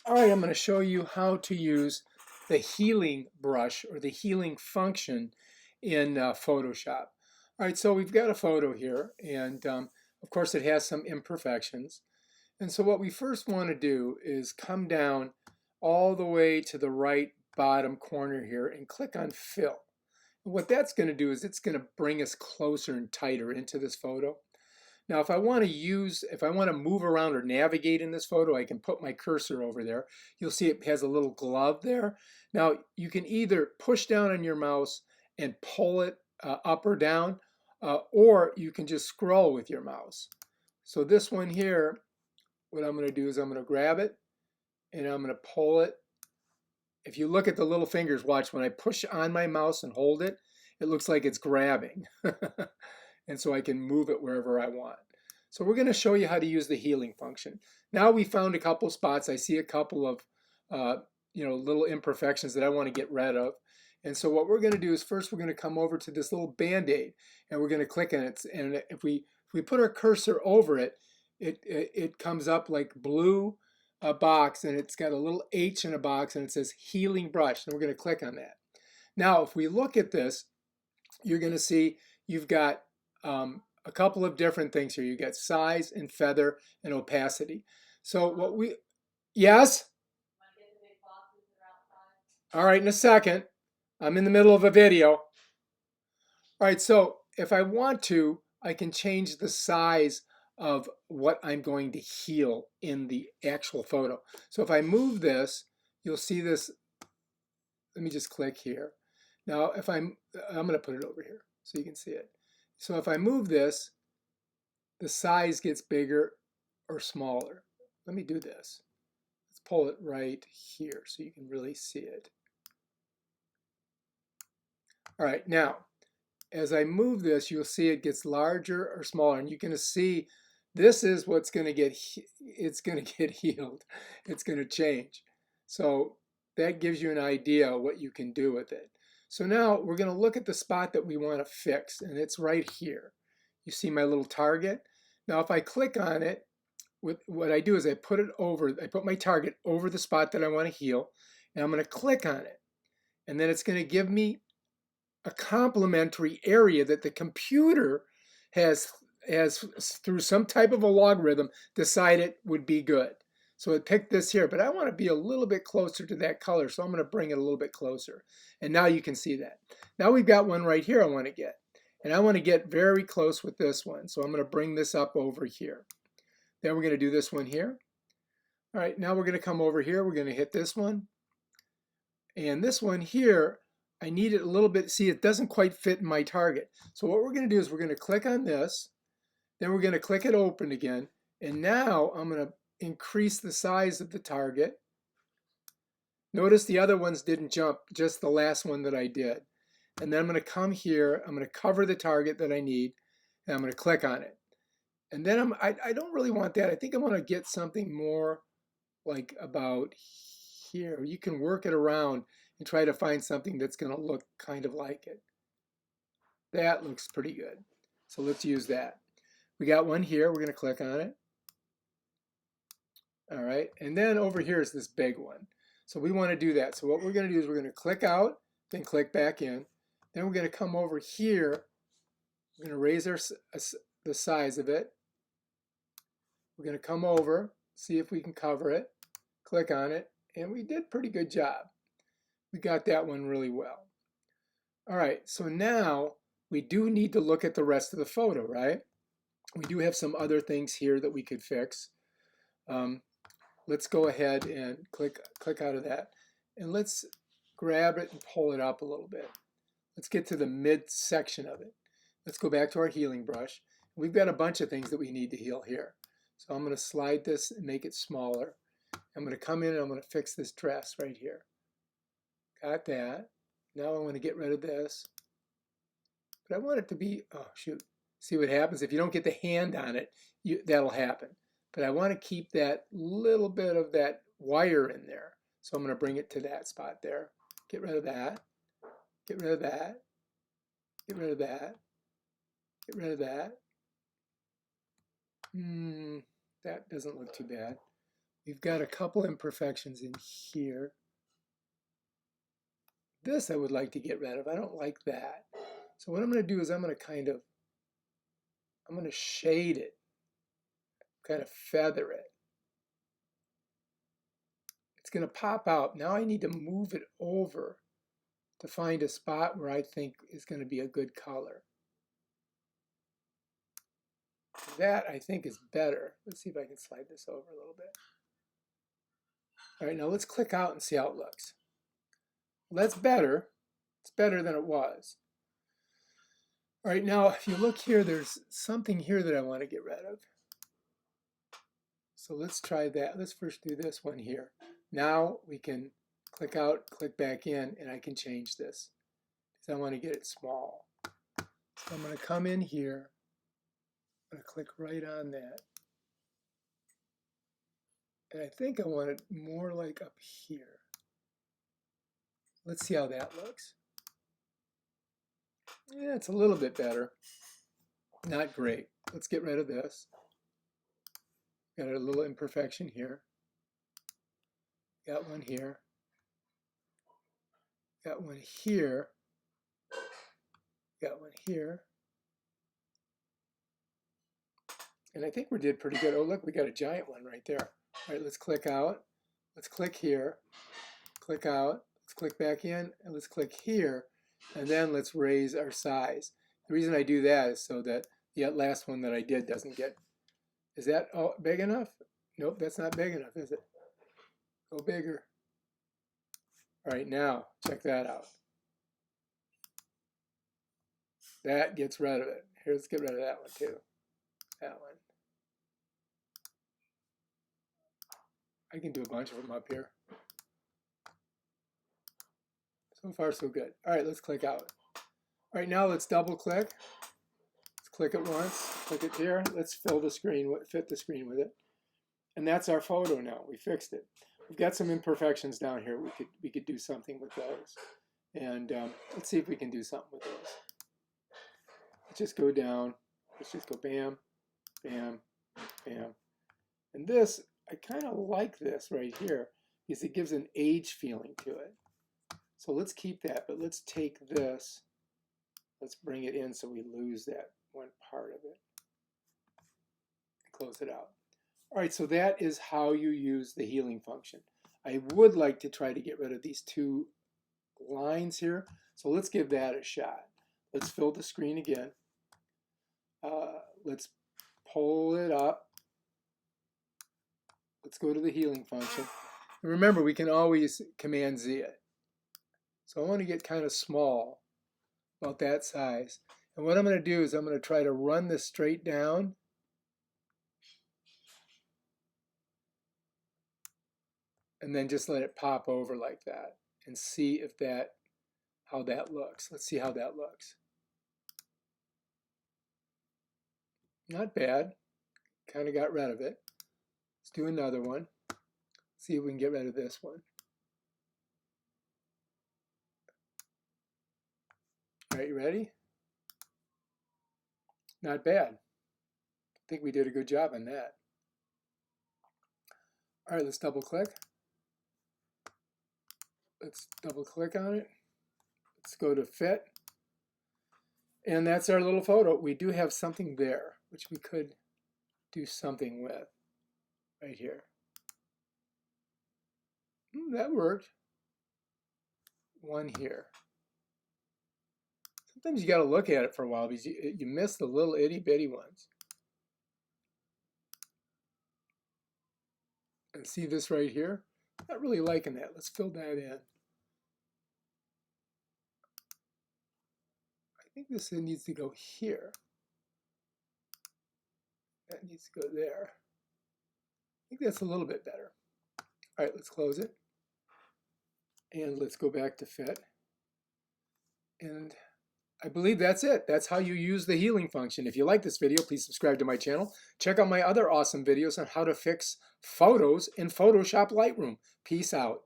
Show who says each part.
Speaker 1: All right, I'm going to show you how to use the healing brush or the healing function in Photoshop. All right, so we've got a photo here, and of course it has some imperfections. And so what we first want to do is come down all the way to the right bottom corner here and click on Fill. And what that's going to do is it's going to bring us closer and tighter into this photo. Now, if I want to move around or navigate in this photo, I can put my cursor over there. You'll see it has a little glove there. Now, you can either push down on your mouse and pull it up or down, or you can just scroll with your mouse. So this one here, what I'm going to do is I'm going to grab it and I'm going to pull it. If you look at the little fingers, watch when I push on my mouse and hold it, it looks like it's grabbing. And so I can move it wherever I want. So we're going to show you how to use the healing function. Now we found a couple spots. I see a couple of little imperfections that I want to get rid of. And so what we're going to do is first we're going to come over to this little band-aid and we're going to click on it. And if we put our cursor over it, it comes up like blue box, and it's got a little H in a box and it says healing brush. And we're going to click on that. Now if we look at this, you're going to see you've got a couple of different things here. You got size and feather and opacity. So what we, yes? All right, in a second. I'm in the middle of a video. All right, so if I want to, I can change the size of what I'm going to heal in the actual photo. So if I move this, you'll see this. Let me just click here. Now, if I'm going to put it over here so you can see it. So if I move this, the size gets bigger or smaller. Let me do this. Let's pull it right here so you can really see it. All right, now, as I move this, you'll see it gets larger or smaller, and you're going to see this is what's going to get, it's going to get healed. It's going to change. So that gives you an idea of what you can do with it. So now we're going to look at the spot that we want to fix, and it's right here. You see my little target? Now if I click on it, what I do is I put my target over the spot that I want to heal, and I'm going to click on it. And then it's going to give me a complementary area that the computer has through some type of a logarithm decided would be good. So it picked this here, but I want to be a little bit closer to that color, so I'm going to bring it a little bit closer. And now you can see that. Now we've got one right here I want to get. And I want to get very close with this one, so I'm going to bring this up over here. Then we're going to do this one here. All right, now we're going to come over here. We're going to hit this one. And this one here, I need it a little bit. See, it doesn't quite fit in my target. So what we're going to do is we're going to click on this. Then we're going to click it open again. And now I'm going to increase the size of the target. Notice the other ones didn't jump, just the last one that I did. And then I'm going to come here. I'm going to cover the target that I need. And I'm going to click on it. And then I don't really want that. I think I want to get something more like about here. You can work it around and try to find something that's going to look kind of like it. That looks pretty good. So let's use that. We got one here. We're going to click on it. All right. And then over here is this big one. So we want to do that. So what we're going to do is we're going to click out, then click back in. Then we're going to come over here. We're going to raise the size of it. We're going to come over, see if we can cover it, click on it, and we did a pretty good job. We got that one really well. All right, so now we do need to look at the rest of the photo, right? We do have some other things here that we could fix. Let's go ahead and click out of that. And let's grab it and pull it up a little bit. Let's get to the mid section of it. Let's go back to our healing brush. We've got a bunch of things that we need to heal here. So I'm going to slide this and make it smaller. I'm going to come in and I'm going to fix this dress right here. Got that. Now I want to get rid of this. But I want it to be, oh shoot. See what happens? If you don't get the hand on it, that'll happen. But I want to keep that little bit of that wire in there. So I'm going to bring it to that spot there. Get rid of that. Get rid of that. Get rid of that. Get rid of that. That doesn't look too bad. We've got a couple imperfections in here. This I would like to get rid of. I don't like that. So what I'm going to do is I'm going to shade it, kind of feather it. It's going to pop out. Now I need to move it over to find a spot where I think is going to be a good color. That I think is better. Let's see if I can slide this over a little bit. All right, now let's click out and see how it looks. Well, that's better. It's better than it was. All right, now if you look here, there's something here that I want to get rid of. So let's try that. Let's first do this one here. Now we can click out, click back in, and I can change this because I want to get it small. So I'm going to come in here. I'm going to click right on that. And I think I want it more like up here. Let's see how that looks. Yeah, it's a little bit better. Not great. Let's get rid of this. Got a little imperfection here. Got one here. Got one here. Got one here. And I think we did pretty good. Oh, look, we got a giant one right there. All right, let's click out. Let's click here. Click out. Let's click back in. And let's click here. And then let's raise our size. The reason I do that is so that the last one that I did doesn't get... Is that big enough? Nope, that's not big enough, is it? Go bigger. All right, now check that out. That gets rid of it. Here, let's get rid of that one too. That one. I can do a bunch of them up here. So far, so good. All right, let's click out. All right, now let's double click. Let's click it once, click it here. Let's fill the screen, fit the screen with it. And that's our photo now. We fixed it. We've got some imperfections down here. We could do something with those. And let's see if we can do something with those. Let's just go down. Let's just go bam, bam, bam. And this, I kind of like this right here because it gives an age feeling to it. So let's keep that, but let's take this. Let's bring it in so we lose that one part of it. Close it out. All right, so that is how you use the healing function. I would like to try to get rid of these two lines here. So let's give that a shot. Let's fill the screen again. Let's pull it up. Let's go to the healing function. And remember, we can always Command Z it. So I want to get kind of small, about that size. And what I'm going to do is I'm going to try to run this straight down. And then just let it pop over like that and see if how that looks. Let's see how that looks. Not bad. Kind of got rid of it. Let's do another one. See if we can get rid of this one. All right, you ready? Not bad. I think we did a good job on that. All right, let's double click. Let's double click on it. Let's go to fit. And that's our little photo. We do have something there, which we could do something with right here. That worked. One here. Sometimes you got to look at it for a while because you miss the little itty bitty ones. And see this right here? Not really liking that. Let's fill that in. I think this needs to go here. That needs to go there. I think that's a little bit better. All right, let's close it. And let's go back to fit. And I believe that's it. That's how you use the healing function. If you like this video, please subscribe to my channel. Check out my other awesome videos on how to fix photos in Photoshop Lightroom. Peace out.